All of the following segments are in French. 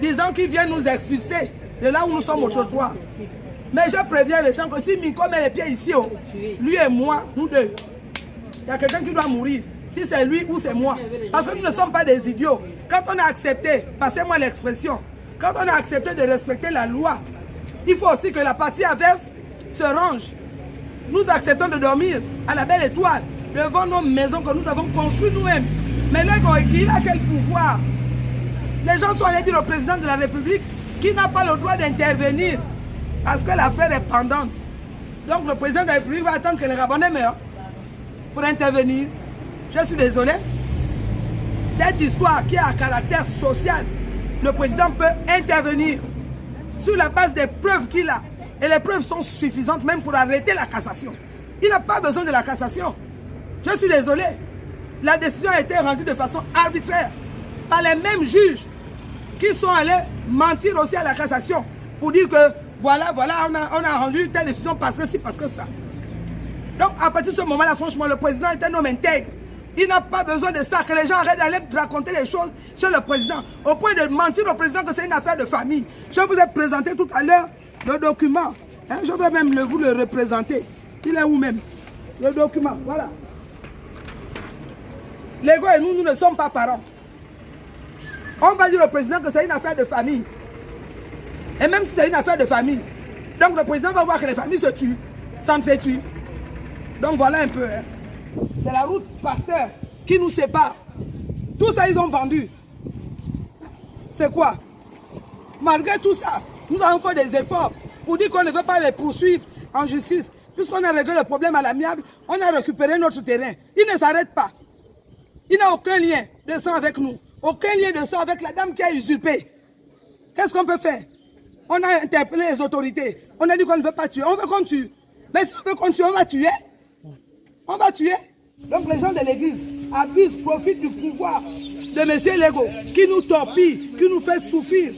disant qu'ils viennent nous expulser de là où nous sommes au trottoir. Mais je préviens les gens que si Miko met les pieds ici, oh, lui et moi, nous deux, il y a quelqu'un qui doit mourir. Si c'est lui ou c'est moi. Parce que nous ne sommes pas des idiots. Quand on a accepté, passez-moi l'expression, quand on a accepté de respecter la loi, il faut aussi que la partie adverse se range. Nous acceptons de dormir à la belle étoile devant nos maisons que nous avons construites nous-mêmes. Mais là, il a quel pouvoir? Les gens sont allés dire au président de la République qu'il n'a pas le droit d'intervenir parce que l'affaire est pendante. Donc le président de la République va attendre que les Gabonais meurent pour intervenir. Je suis désolé. Cette histoire qui a un caractère social, le président peut intervenir sur la base des preuves qu'il a. Et les preuves sont suffisantes même pour arrêter la cassation. Il n'a pas besoin de la cassation. Je suis désolé. La décision a été rendue de façon arbitraire par les mêmes juges qui sont allés mentir aussi à la cassation pour dire que voilà, on a rendu telle décision parce que si, parce que ça. Donc à partir de ce moment-là, franchement, le président est un homme intègre. Il n'a pas besoin de ça, que les gens arrêtent d'aller raconter les choses chez le président, au point de mentir au président que c'est une affaire de famille. Je vous ai présenté tout à l'heure le document. Hein, je vais même vous le représenter. Il est où même? Le document, voilà. Lego et nous ne sommes pas parents. On va dire au président que c'est une affaire de famille. Et même si c'est une affaire de famille, donc le président va voir que les familles se tuent, s'entretuent. Donc voilà un peu. Hein. C'est la route Pasteur qui nous sépare. Tout ça, ils ont vendu. C'est quoi? Malgré tout ça, nous avons fait des efforts pour dire qu'on ne veut pas les poursuivre en justice. Puisqu'on a réglé le problème à l'amiable, on a récupéré notre terrain. Il ne s'arrête pas. Il n'a aucun lien de sang avec nous. Aucun lien de sang avec la dame qui a usurpé. Qu'est-ce qu'on peut faire? On a interpellé les autorités. On a dit qu'on ne veut pas tuer. On veut qu'on tue. Mais si on veut qu'on tue, on va tuer. On va tuer. Donc les gens de l'église abusent, profitent du pouvoir de M. Lego, qui nous torpille, qui nous fait souffrir,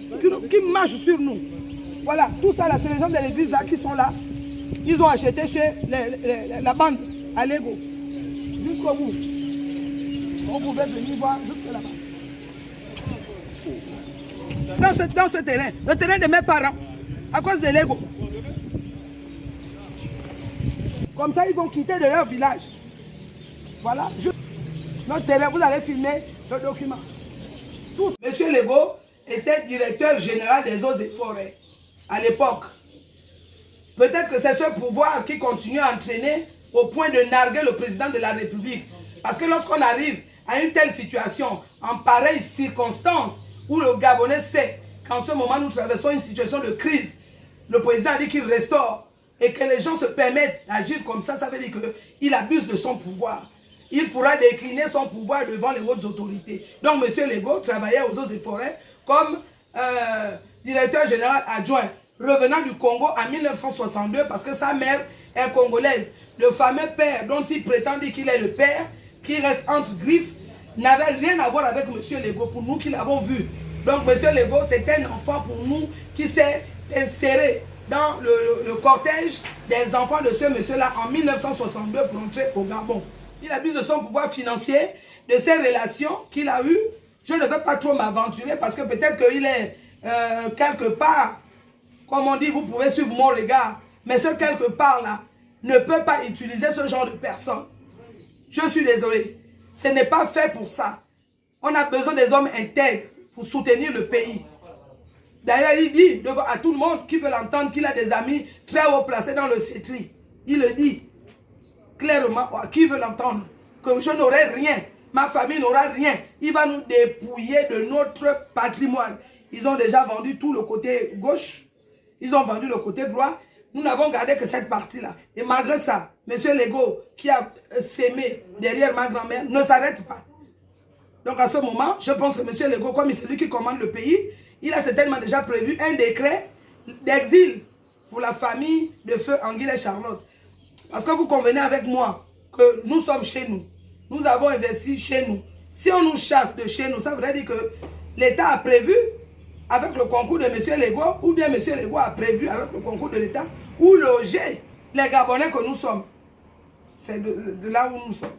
qui marche sur nous. Voilà, tout ça là, c'est les gens de l'église là qui sont là. Ils ont acheté chez la bande à Lego. Jusqu'au bout. On pouvait venir voir jusque là-bas. Dans ce terrain, le terrain de mes parents, à cause de Lego. Comme ça, ils vont quitter de leur village. Voilà, notre terrain, vous allez filmer le document. Monsieur Lego était directeur général des eaux et forêts à l'époque. Peut-être que c'est ce pouvoir qui continue à entraîner au point de narguer le président de la République. Parce que lorsqu'on arrive à une telle situation, en pareille circonstance, où le Gabonais sait qu'en ce moment nous traversons une situation de crise, le président a dit qu'il restaure et que les gens se permettent d'agir comme ça, ça veut dire qu'il abuse de son pouvoir. Il pourra décliner son pouvoir devant les hautes autorités. Donc M. Lego travaillait aux eaux et forêts comme directeur général adjoint, revenant du Congo en 1962 parce que sa mère est congolaise. Le fameux père dont il prétendait qu'il est le père, qui reste entre griffes, n'avait rien à voir avec M. Lego, pour nous qui l'avons vu. Donc M. Lego, c'est un enfant pour nous qui s'est inséré dans le cortège des enfants de ce monsieur-là en 1962 pour entrer au Gabon. Il abuse de son pouvoir financier, de ses relations qu'il a eues. Je ne veux pas trop m'aventurer parce que peut-être qu'il est quelque part, comme on dit, vous pouvez suivre mon regard, mais ce quelque part là ne peut pas utiliser ce genre de personne. Je suis désolé. Ce n'est pas fait pour ça. On a besoin des hommes intègres pour soutenir le pays. D'ailleurs, il dit à tout le monde qui veut l'entendre qu'il a des amis très haut placés dans le CETRI. Il le dit clairement à qui veut l'entendre. Que je n'aurai rien. Ma famille n'aura rien. Il va nous dépouiller de notre patrimoine. Ils ont déjà vendu tout le côté gauche. Ils ont vendu le côté droit. Nous n'avons gardé que cette partie-là. Et malgré ça, M. Lego, qui a sémé derrière ma grand-mère, ne s'arrête pas. Donc à ce moment, je pense que M. Lego, comme c'est lui qui commande le pays, il a certainement déjà prévu un décret d'exil pour la famille de feu Anguille et Charlotte. Parce que vous convenez avec moi que nous sommes chez nous. Nous avons investi chez nous. Si on nous chasse de chez nous, ça voudrait dire que l'État a prévu avec le concours de M. Lego, ou bien M. Lego a prévu avec le concours de l'État, ou loger les Gabonais que nous sommes. C'est de là où nous sommes.